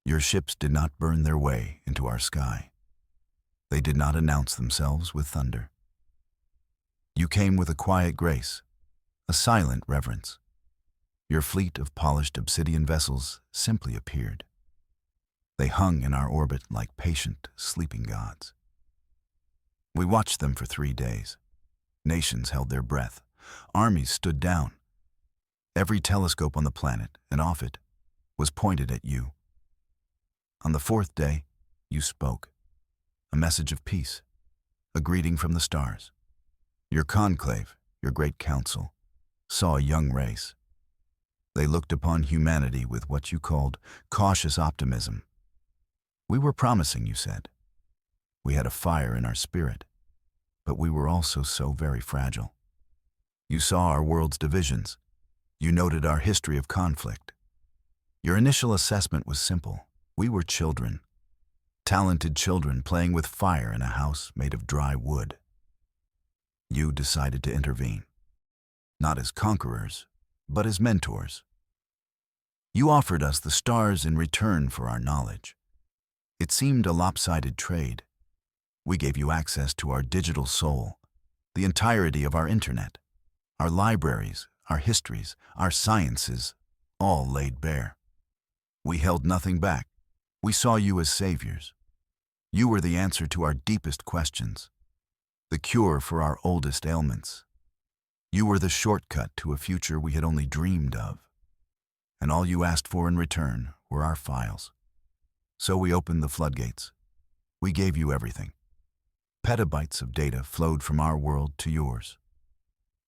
Your ships did not burn their way into our sky. They did not announce themselves with thunder. You came with a quiet grace, a silent reverence. Your fleet of polished obsidian vessels simply appeared. They hung in our orbit like patient, sleeping gods. We watched them for 3 days. Nations held their breath. Armies stood down. Every telescope on the planet and off it was pointed at you. On the 4th day, you spoke. A message of peace, a greeting from the stars. Your conclave, your great council, saw a young race. They looked upon humanity with what you called cautious optimism. We were promising, you said. We had a fire in our spirit, but we were also so very fragile. You saw our world's divisions. You noted our history of conflict. Your initial assessment was simple. We were children, talented children playing with fire in a house made of dry wood. You decided to intervene, not as conquerors, but as mentors. You offered us the stars in return for our knowledge. It seemed a lopsided trade. We gave you access to our digital soul, the entirety of our internet, our libraries, our histories, our sciences, all laid bare. We held nothing back. We saw you as saviors. You were the answer to our deepest questions, the cure for our oldest ailments. You were the shortcut to a future we had only dreamed of. And all you asked for in return were our files. So we opened the floodgates. We gave you everything. Petabytes of data flowed from our world to yours.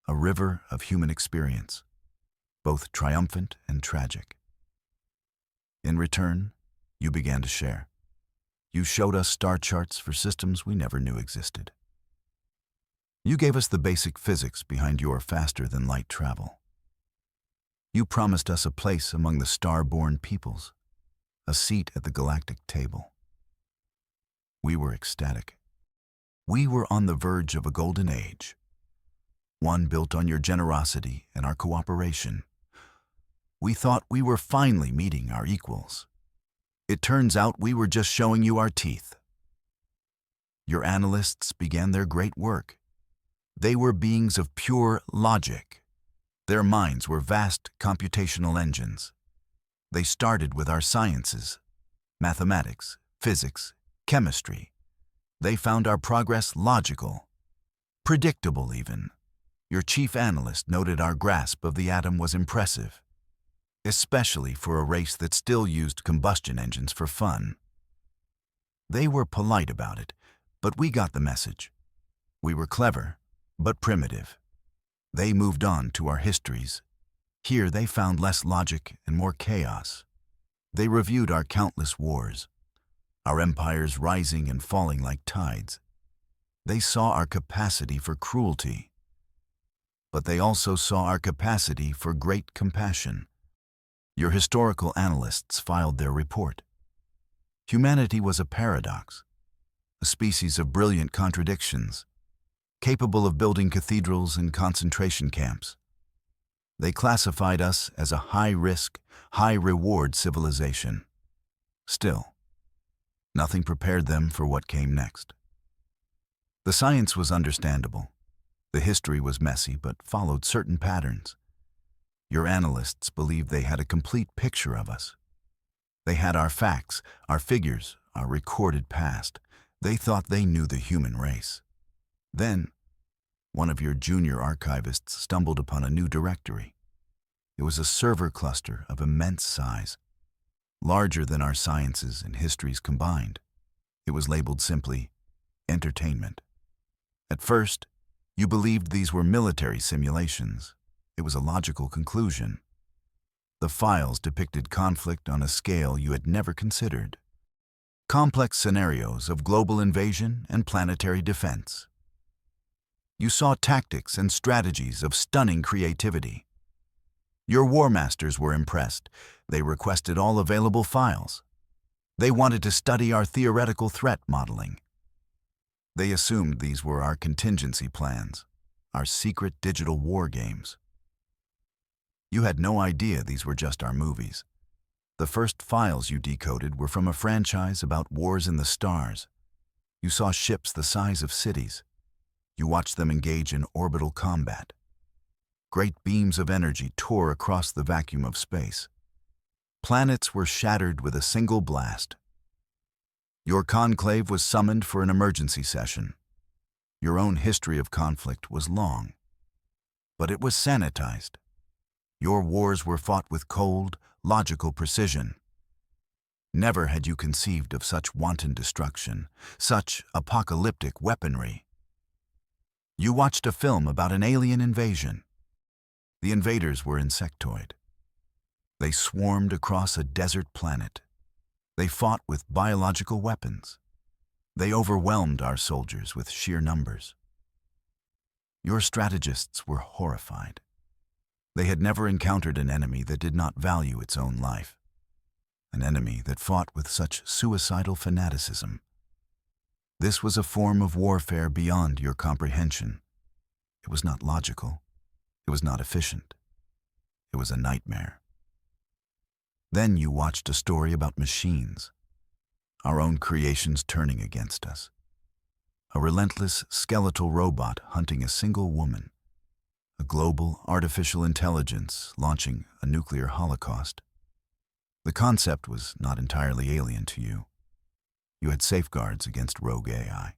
A river of human experience, both triumphant and tragic. In return, you began to share. You showed us star charts for systems we never knew existed. You gave us the basic physics behind your faster-than-light travel. You promised us a place among the star-born peoples, a seat at the galactic table. We were ecstatic. We were on the verge of a golden age, one built on your generosity and our cooperation. We thought we were finally meeting our equals. It turns out we were just showing you our teeth. Your analysts began their great work. They were beings of pure logic. Their minds were vast computational engines. They started with our sciences, mathematics, physics, chemistry. They found our progress logical, predictable even. Your chief analyst noted our grasp of the atom was impressive, especially for a race that still used combustion engines for fun. They were polite about it, but we got the message. We were clever, but primitive. They moved on to our histories. Here they found less logic and more chaos. They reviewed our countless wars, our empires rising and falling like tides. They saw our capacity for cruelty, but they also saw our capacity for great compassion. Your historical analysts filed their report. Humanity was a paradox, a species of brilliant contradictions, capable of building cathedrals and concentration camps. They classified us as a high-risk, high-reward civilization. Still, nothing prepared them for what came next. The science was understandable. The history was messy, but followed certain patterns. Your analysts believed they had a complete picture of us. They had our facts, our figures, our recorded past. They thought they knew the human race. Then, one of your junior archivists stumbled upon a new directory. It was a server cluster of immense size, larger than our sciences and histories combined. It was labeled simply, entertainment. At first, you believed these were military simulations. It was a logical conclusion. The files depicted conflict on a scale you had never considered. Complex scenarios of global invasion and planetary defense. You saw tactics and strategies of stunning creativity. Your war masters were impressed. They requested all available files. They wanted to study our theoretical threat modeling. They assumed these were our contingency plans, our secret digital war games. You had no idea these were just our movies. The first files you decoded were from a franchise about wars in the stars. You saw ships the size of cities. You watched them engage in orbital combat. Great beams of energy tore across the vacuum of space. Planets were shattered with a single blast. Your conclave was summoned for an emergency session. Your own history of conflict was long, but it was sanitized. Your wars were fought with cold, logical precision. Never had you conceived of such wanton destruction, such apocalyptic weaponry. You watched a film about an alien invasion. The invaders were insectoid. They swarmed across a desert planet. They fought with biological weapons. They overwhelmed our soldiers with sheer numbers. Your strategists were horrified. They had never encountered an enemy that did not value its own life, an enemy that fought with such suicidal fanaticism. This was a form of warfare beyond your comprehension. It was not logical. It was not efficient. It was a nightmare. Then you watched a story about machines, our own creations turning against us. A relentless skeletal robot hunting a single woman. A global artificial intelligence launching a nuclear holocaust. The concept was not entirely alien to you. You had safeguards against rogue AI.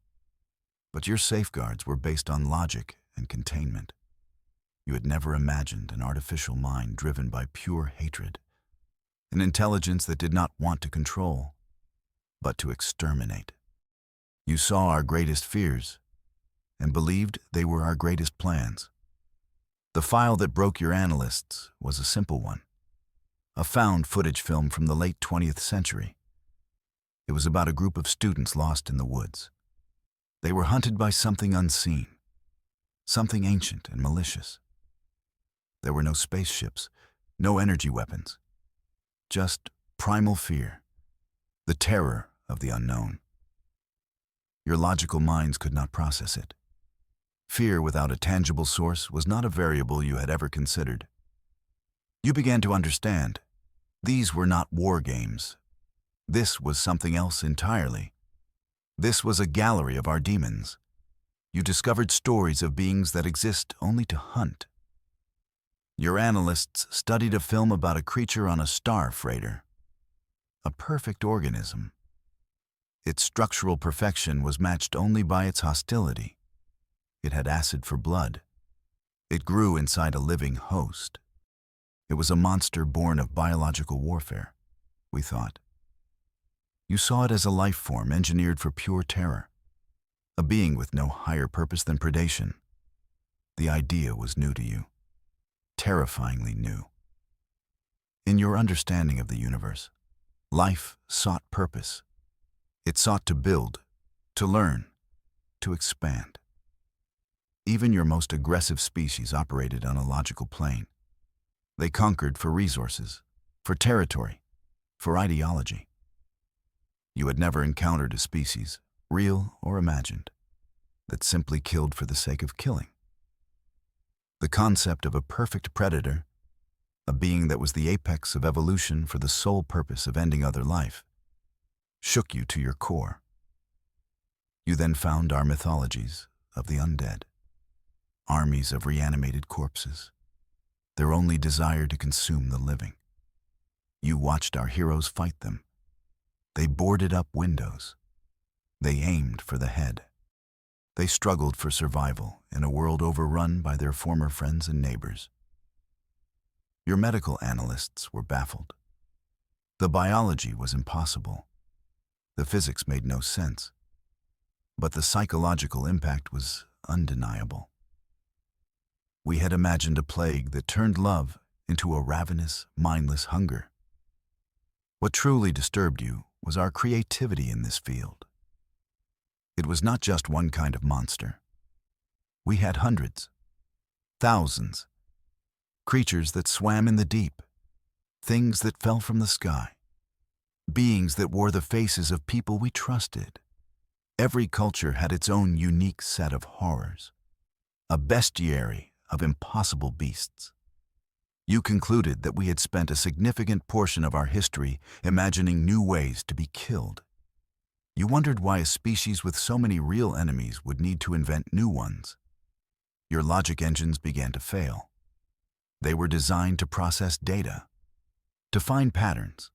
But your safeguards were based on logic and containment. You had never imagined an artificial mind driven by pure hatred, an intelligence that did not want to control, but to exterminate. You saw our greatest fears and believed they were our greatest plans. The file that broke your analysts was a simple one, a found footage film from the late 20th century. It was about a group of students lost in the woods. They were hunted by something unseen, something ancient and malicious. There were no spaceships, no energy weapons, just primal fear, the terror of the unknown. Your logical minds could not process it. Fear without a tangible source was not a variable you had ever considered. You began to understand. These were not war games. This was something else entirely. This was a gallery of our demons. You discovered stories of beings that exist only to hunt. Your analysts studied a film about a creature on a star freighter. A perfect organism. Its structural perfection was matched only by its hostility. It had acid for blood. It grew inside a living host. It was a monster born of biological warfare, we thought. You saw it as a life form engineered for pure terror, a being with no higher purpose than predation. The idea was new to you, terrifyingly new. In your understanding of the universe, life sought purpose. It sought to build, to learn, to expand. Even your most aggressive species operated on a logical plane. They conquered for resources, for territory, for ideology. You had never encountered a species, real or imagined, that simply killed for the sake of killing. The concept of a perfect predator, a being that was the apex of evolution for the sole purpose of ending other life, shook you to your core. You then found our mythologies of the undead, armies of reanimated corpses, their only desire to consume the living. You watched our heroes fight them. They boarded up windows. They aimed for the head. They struggled for survival in a world overrun by their former friends and neighbors. Your medical analysts were baffled. The biology was impossible. The physics made no sense. But the psychological impact was undeniable. We had imagined a plague that turned love into a ravenous, mindless hunger. What truly disturbed you was our creativity in this field. It was not just one kind of monster. We had hundreds, thousands, creatures that swam in the deep, things that fell from the sky, beings that wore the faces of people we trusted. Every culture had its own unique set of horrors, a bestiary of impossible beasts. You concluded that we had spent a significant portion of our history imagining new ways to be killed. You wondered why a species with so many real enemies would need to invent new ones. Your logic engines began to fail. They were designed to process data, to find patterns.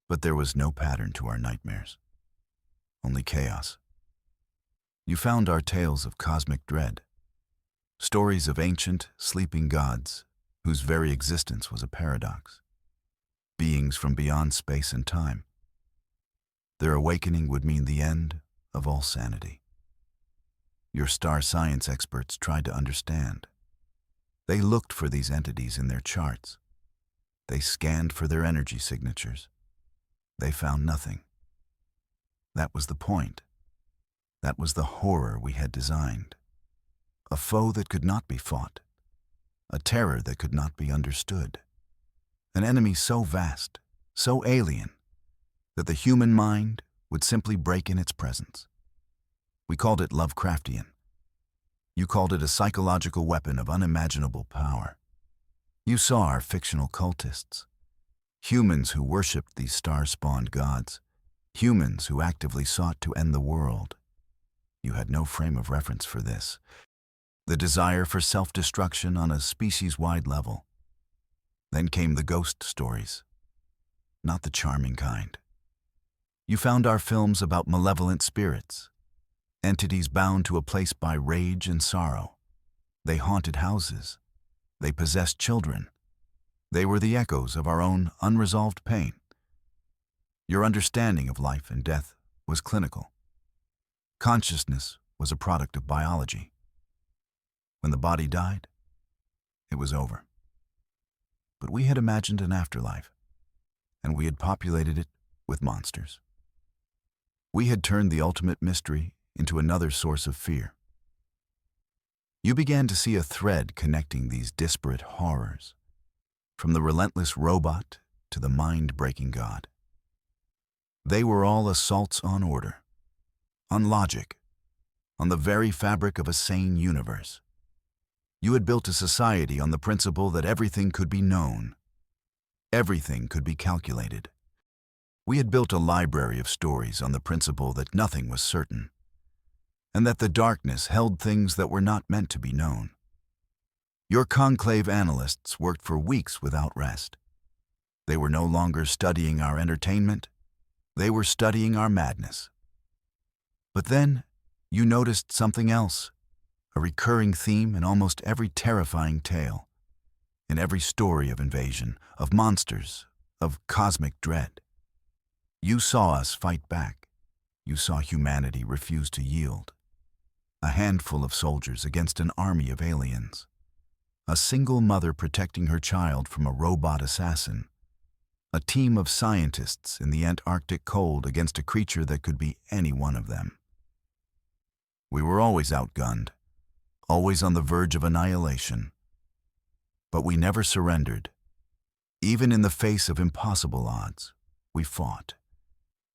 But there was no pattern to our nightmares, only chaos. You found our tales of cosmic dread, stories of ancient, sleeping gods whose very existence was a paradox, beings from beyond space and time. Their awakening would mean the end of all sanity. Your star science experts tried to understand. They looked for these entities in their charts. They scanned for their energy signatures. They found nothing. That was the point. That was the horror we had designed. A foe that could not be fought. A terror that could not be understood. An enemy so vast, so alien, that the human mind would simply break in its presence. We called it Lovecraftian. You called it a psychological weapon of unimaginable power. You saw our fictional cultists, humans who worshipped these star-spawned gods, humans who actively sought to end the world. You had no frame of reference for this. The desire for self-destruction on a species-wide level. Then came the ghost stories, not the charming kind. You found our films about malevolent spirits, entities bound to a place by rage and sorrow. They haunted houses. They possessed children. They were the echoes of our own unresolved pain. Your understanding of life and death was clinical. Consciousness was a product of biology. When the body died, it was over. But we had imagined an afterlife, and we had populated it with monsters. We had turned the ultimate mystery into another source of fear. You began to see a thread connecting these disparate horrors, from the relentless robot to the mind-breaking god. They were all assaults on order, on logic, on the very fabric of a sane universe. You had built a society on the principle that everything could be known, everything could be calculated. We had built a library of stories on the principle that nothing was certain, and that the darkness held things that were not meant to be known. Your conclave analysts worked for weeks without rest. They were no longer studying our entertainment, they were studying our madness. But then, you noticed something else, a recurring theme in almost every terrifying tale, in every story of invasion, of monsters, of cosmic dread. You saw us fight back. You saw humanity refuse to yield. A handful of soldiers against an army of aliens. A single mother protecting her child from a robot assassin. A team of scientists in the Antarctic cold against a creature that could be any one of them. We were always outgunned, always on the verge of annihilation. But we never surrendered. Even in the face of impossible odds, we fought.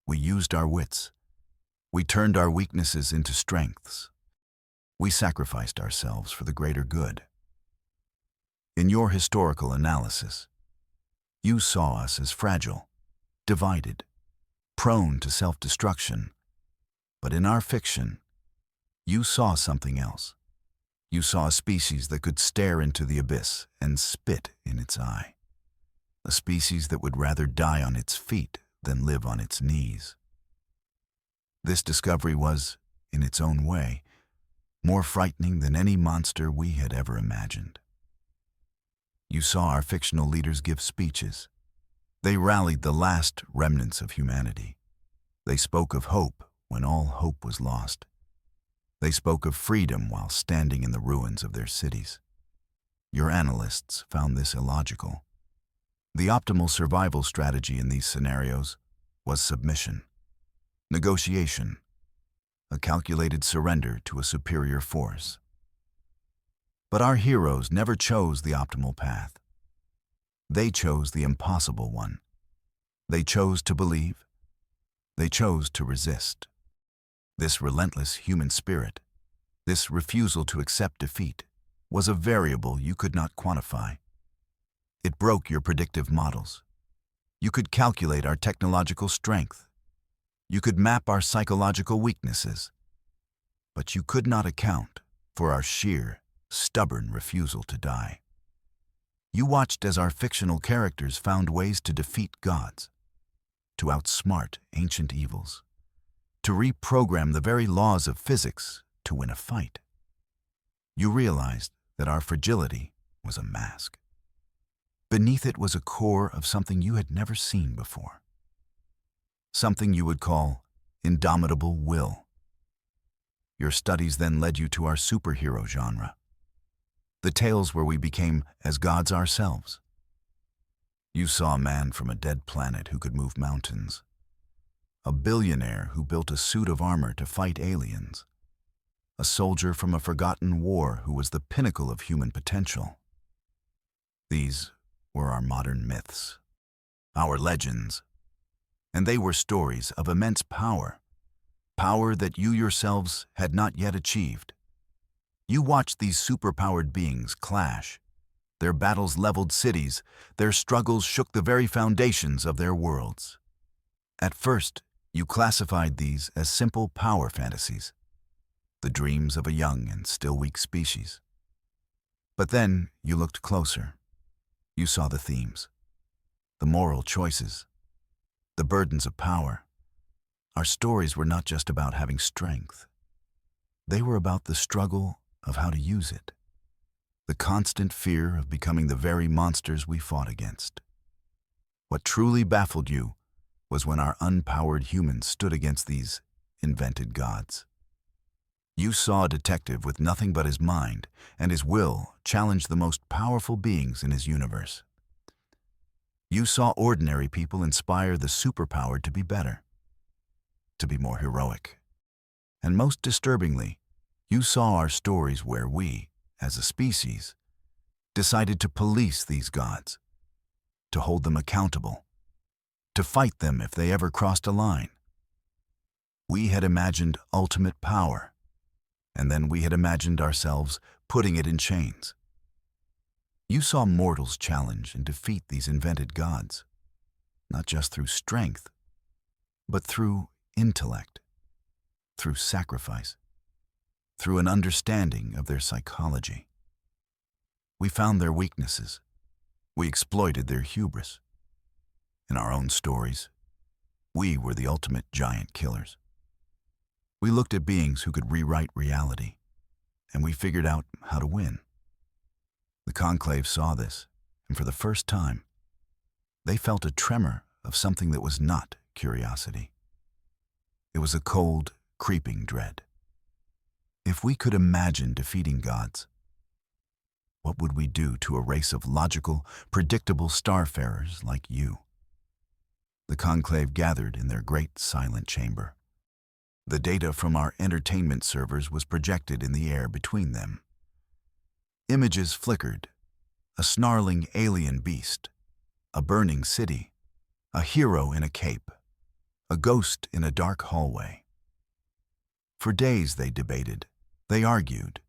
We used our wits. We turned our weaknesses into strengths. We sacrificed ourselves for the greater good. In your historical analysis, you saw us as fragile, divided, prone to self-destruction. But in our fiction, you saw something else. You saw a species that could stare into the abyss and spit in its eye. A species that would rather die on its feet than live on its knees. This discovery was, in its own way, more frightening than any monster we had ever imagined. You saw our fictional leaders give speeches. They rallied the last remnants of humanity. They spoke of hope when all hope was lost. They spoke of freedom while standing in the ruins of their cities. Your analysts found this illogical. The optimal survival strategy in these scenarios was submission, negotiation, a calculated surrender to a superior force. But our heroes never chose the optimal path. They chose the impossible one. They chose to believe. They chose to resist. This relentless human spirit, this refusal to accept defeat, was a variable you could not quantify. It broke your predictive models. You could calculate our technological strength. You could map our psychological weaknesses. But you could not account for our sheer, stubborn refusal to die. You watched as our fictional characters found ways to defeat gods, to outsmart ancient evils, to reprogram the very laws of physics to win a fight. You realized that our fragility was a mask. Beneath it was a core of something you had never seen before. Something you would call indomitable will. Your studies then led you to our superhero genre. The tales where we became as gods ourselves. You saw a man from a dead planet who could move mountains. A billionaire who built a suit of armor to fight aliens. A soldier from a forgotten war who was the pinnacle of human potential. These were our modern myths, our legends, and they were stories of immense power, power that you yourselves had not yet achieved. You watched these superpowered beings clash. Their battles leveled cities, their struggles shook the very foundations of their worlds. At first, you classified these as simple power fantasies, the dreams of a young and still weak species. But then you looked closer. You saw the themes, the moral choices, the burdens of power. Our stories were not just about having strength. They were about the struggle of how to use it, the constant fear of becoming the very monsters we fought against. What truly baffled you was when our unpowered humans stood against these invented gods. You saw a detective with nothing but his mind and his will challenge the most powerful beings in his universe. You saw ordinary people inspire the superpowered to be better, to be more heroic. And most disturbingly, you saw our stories where we, as a species, decided to police these gods, to hold them accountable, to fight them if they ever crossed a line. We had imagined ultimate power, and then we had imagined ourselves putting it in chains. You saw mortals challenge and defeat these invented gods, not just through strength, but through intellect, through sacrifice, through an understanding of their psychology. We found their weaknesses. We exploited their hubris. In our own stories, we were the ultimate giant killers. We looked at beings who could rewrite reality, and we figured out how to win. The Conclave saw this, and for the first time, they felt a tremor of something that was not curiosity. It was a cold, creeping dread. If we could imagine defeating gods, what would we do to a race of logical, predictable starfarers like you? The Conclave gathered in their great silent chamber. The data from our entertainment servers was projected in the air between them. Images flickered, a snarling alien beast, a burning city, a hero in a cape, a ghost in a dark hallway. For days they debated, they argued.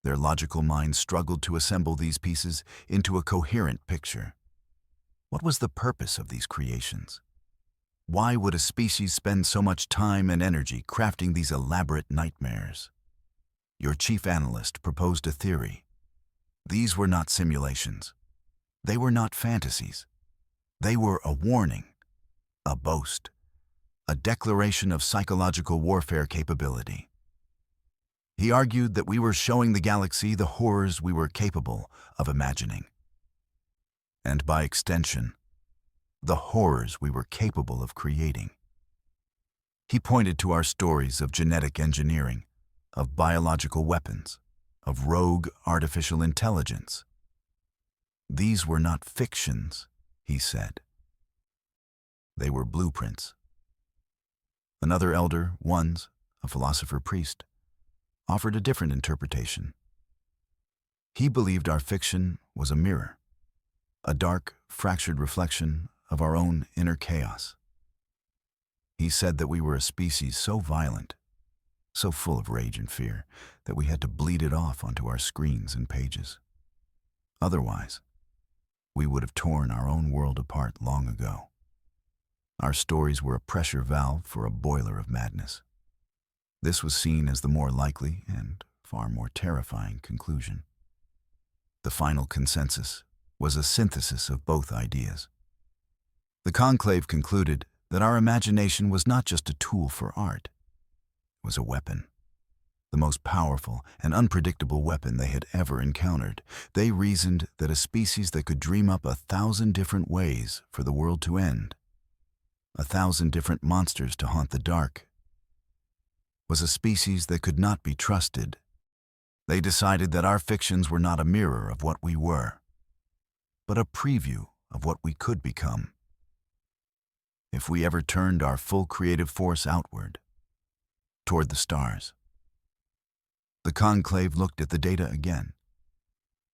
Their logical minds struggled to assemble these pieces into a coherent picture. What was the purpose of these creations? Why would a species spend so much time and energy crafting these elaborate nightmares? Your chief analyst proposed a theory. These were not simulations. They were not fantasies. They were a warning, a boast, a declaration of psychological warfare capability. He argued that we were showing the galaxy the horrors we were capable of imagining. And by extension, the horrors we were capable of creating. He pointed to our stories of genetic engineering, of biological weapons, of rogue artificial intelligence. These were not fictions, he said. They were blueprints. Another elder, Ones, a philosopher priest, offered a different interpretation. He believed our fiction was a mirror, a dark, fractured reflection of our own inner chaos. He said that we were a species so violent, so full of rage and fear, that we had to bleed it off onto our screens and pages. Otherwise, we would have torn our own world apart long ago. Our stories were a pressure valve for a boiler of madness. This was seen as the more likely and far more terrifying conclusion. The final consensus was a synthesis of both ideas. The conclave concluded that our imagination was not just a tool for art, it was a weapon. The most powerful and unpredictable weapon they had ever encountered. They reasoned that a species that could dream up 1,000 different ways for the world to end, 1,000 different monsters to haunt the dark, was a species that could not be trusted. They decided that our fictions were not a mirror of what we were, but a preview of what we could become. If we ever turned our full creative force outward, toward the stars. The conclave looked at the data again.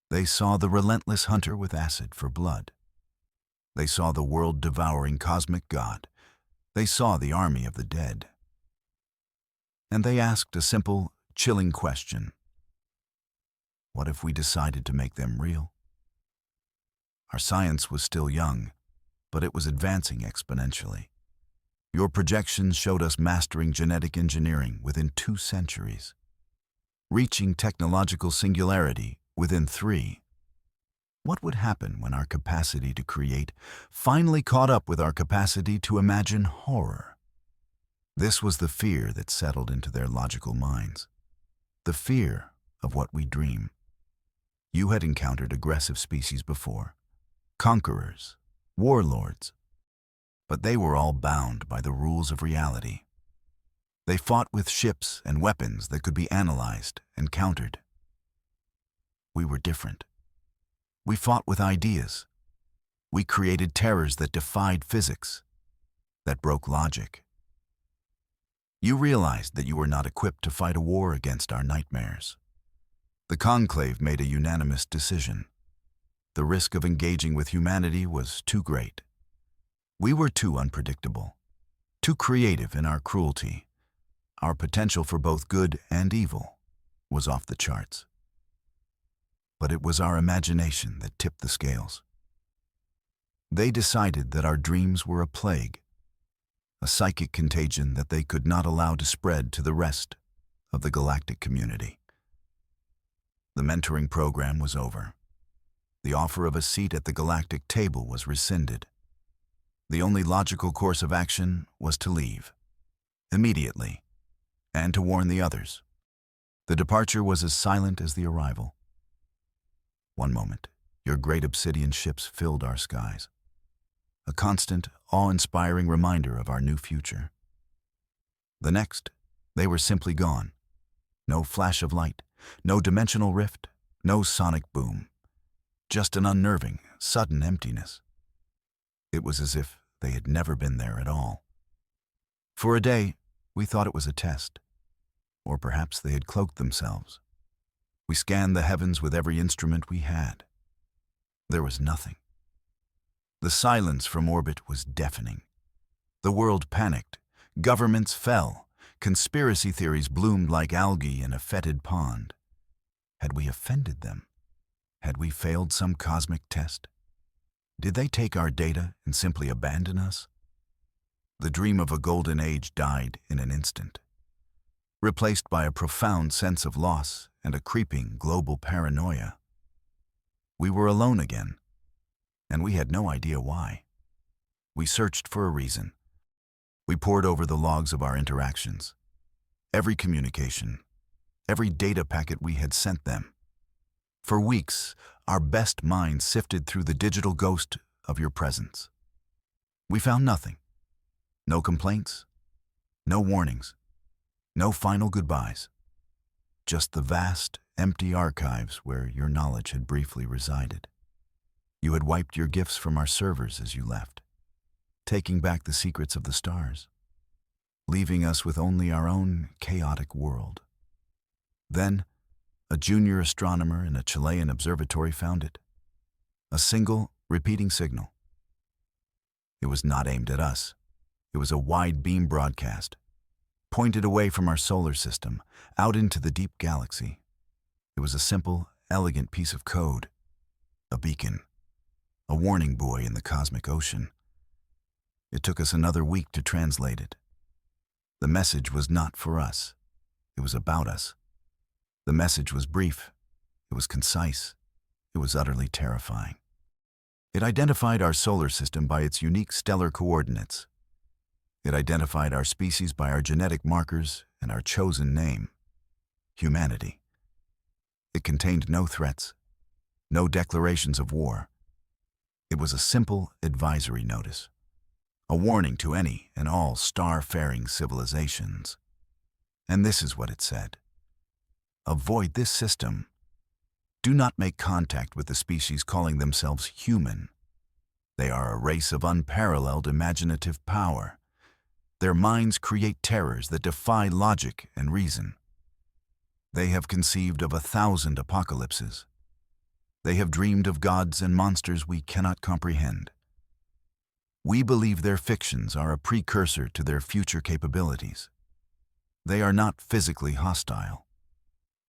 They saw the relentless hunter with acid for blood. They saw the world-devouring cosmic god. They saw the army of the dead. And they asked a simple, chilling question. What if we decided to make them real? Our science was still young, but it was advancing exponentially. Your projections showed us mastering genetic engineering within 2 centuries. Reaching technological singularity within 3. What would happen when our capacity to create finally caught up with our capacity to imagine horror? This was the fear that settled into their logical minds. The fear of what we dream. You had encountered aggressive species before, conquerors, warlords, but they were all bound by the rules of reality. They fought with ships and weapons that could be analyzed and countered. We were different. We fought with ideas. We created terrors that defied physics, that broke logic. You realized that you were not equipped to fight a war against our nightmares. The conclave made a unanimous decision. The risk of engaging with humanity was too great. We were too unpredictable, too creative in our cruelty. Our potential for both good and evil was off the charts. But it was our imagination that tipped the scales. They decided that our dreams were a plague, a psychic contagion that they could not allow to spread to the rest of the galactic community. The mentoring program was over. The offer of a seat at the galactic table was rescinded. The only logical course of action was to leave, immediately, and to warn the others. The departure was as silent as the arrival. One moment, your great obsidian ships filled our skies, a constant, awe-inspiring reminder of our new future. The next, they were simply gone. No flash of light, no dimensional rift, no sonic boom. Just an unnerving, sudden emptiness. It was as if they had never been there at all. For a day, we thought it was a test. Or perhaps they had cloaked themselves. We scanned the heavens with every instrument we had. There was nothing. The silence from orbit was deafening. The world panicked. Governments fell. Conspiracy theories bloomed like algae in a fetid pond. Had we offended them? Had we failed some cosmic test? Did they take our data and simply abandon us? The dream of a golden age died in an instant, replaced by a profound sense of loss and a creeping global paranoia. We were alone again, and we had no idea why. We searched for a reason. We pored over the logs of our interactions, every communication, every data packet we had sent them. For weeks, our best minds sifted through the digital ghost of your presence. We found nothing. No complaints, no warnings, no final goodbyes. Just the vast, empty archives where your knowledge had briefly resided. You had wiped your gifts from our servers as you left, taking back the secrets of the stars, leaving us with only our own chaotic world. Then, a junior astronomer in a Chilean observatory found it. A single, repeating signal. It was not aimed at us. It was a wide-beam broadcast, pointed away from our solar system, out into the deep galaxy. It was a simple, elegant piece of code, a beacon. a warning buoy in the cosmic ocean. It took us another week to translate it. The message was not for us. It was about us. The message was brief. It was concise. It was utterly terrifying. It identified our solar system by its unique stellar coordinates. It identified our species by our genetic markers and our chosen name, humanity. It contained no threats, no declarations of war. It was a simple advisory notice, a warning to any and all star-faring civilizations. And this is what it said. Avoid this system. Do not make contact with the species calling themselves human. They are a race of unparalleled imaginative power. Their minds create terrors that defy logic and reason. They have conceived of 1,000 apocalypses. They have dreamed of gods and monsters we cannot comprehend. We believe their fictions are a precursor to their future capabilities. They are not physically hostile,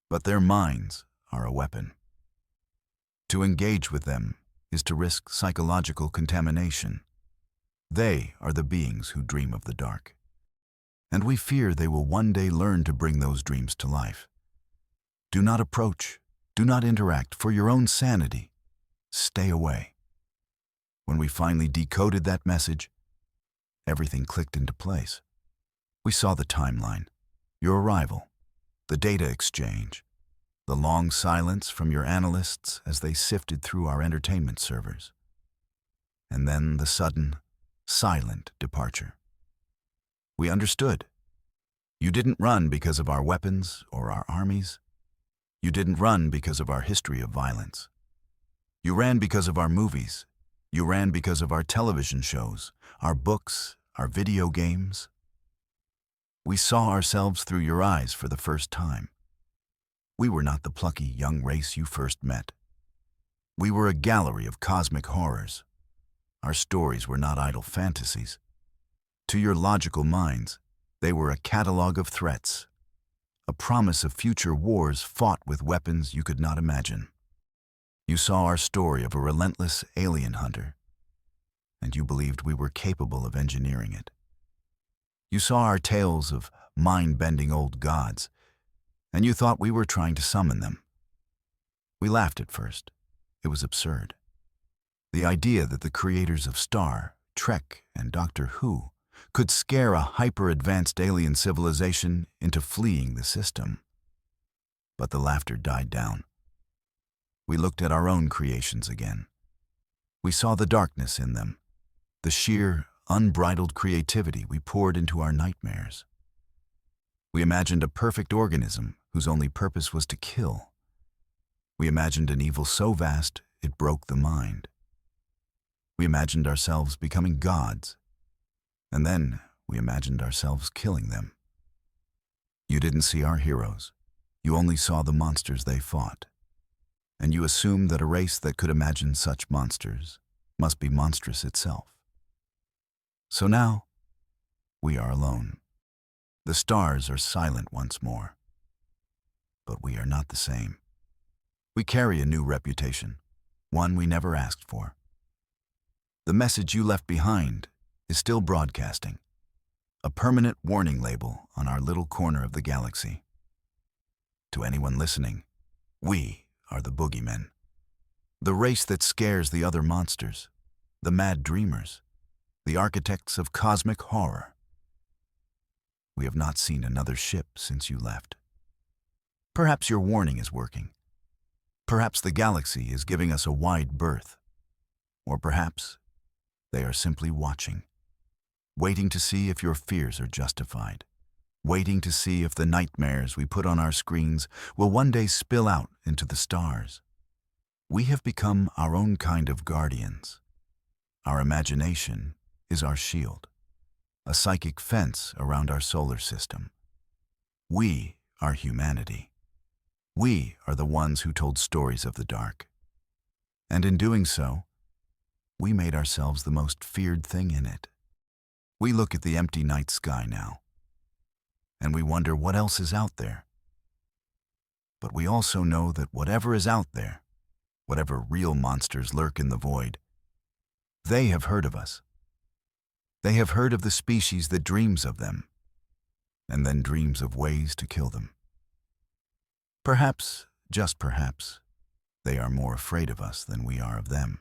but their minds are a weapon. To engage with them is to risk psychological contamination. They are the beings who dream of the dark, and we fear they will one day learn to bring those dreams to life. Do not approach, do not interact for your own sanity. Stay away. When we finally decoded that message, everything clicked into place. We saw the timeline, your arrival, the data exchange, the long silence from your analysts as they sifted through our entertainment servers, and then the sudden, silent departure. We understood. You didn't run because of our weapons or our armies. You didn't run because of our history of violence. You ran because of our movies. You ran because of our television shows, our books, our video games. We saw ourselves through your eyes for the first time. We were not the plucky young race you first met. We were a gallery of cosmic horrors. Our stories were not idle fantasies. To your logical minds, they were a catalog of threats, a promise of future wars fought with weapons you could not imagine. You saw our story of a relentless alien hunter, and you believed we were capable of engineering it. You saw our tales of mind-bending old gods, and you thought we were trying to summon them. We laughed at first. It was absurd. The idea that the creators of Star, Trek, and Doctor Who could scare a hyper-advanced alien civilization into fleeing the system. But the laughter died down. We looked at our own creations again. We saw the darkness in them, the sheer, unbridled creativity we poured into our nightmares. We imagined a perfect organism whose only purpose was to kill. We imagined an evil so vast it broke the mind. We imagined ourselves becoming gods, and then we imagined ourselves killing them. You didn't see our heroes. You only saw the monsters they fought. And you assumed that a race that could imagine such monsters must be monstrous itself. So now, we are alone. The stars are silent once more. But we are not the same. We carry a new reputation, one we never asked for. The message you left behind is still broadcasting, a permanent warning label on our little corner of the galaxy. To anyone listening, we are the boogeymen, the race that scares the other monsters, the mad dreamers, the architects of cosmic horror. We have not seen another ship since you left. Perhaps your warning is working. Perhaps the galaxy is giving us a wide berth. Or perhaps they are simply watching, waiting to see if your fears are justified, waiting to see if the nightmares we put on our screens will one day spill out into the stars. We have become our own kind of guardians. Our imagination is our shield, a psychic fence around our solar system. We are humanity. We are the ones who told stories of the dark. And in doing so, we made ourselves the most feared thing in it. We look at the empty night sky now, and we wonder what else is out there. But we also know that whatever is out there, whatever real monsters lurk in the void, They have heard of us. They have heard of the species that dreams of them, and then dreams of ways to kill them. Perhaps, just perhaps, they are more afraid of us than we are of them.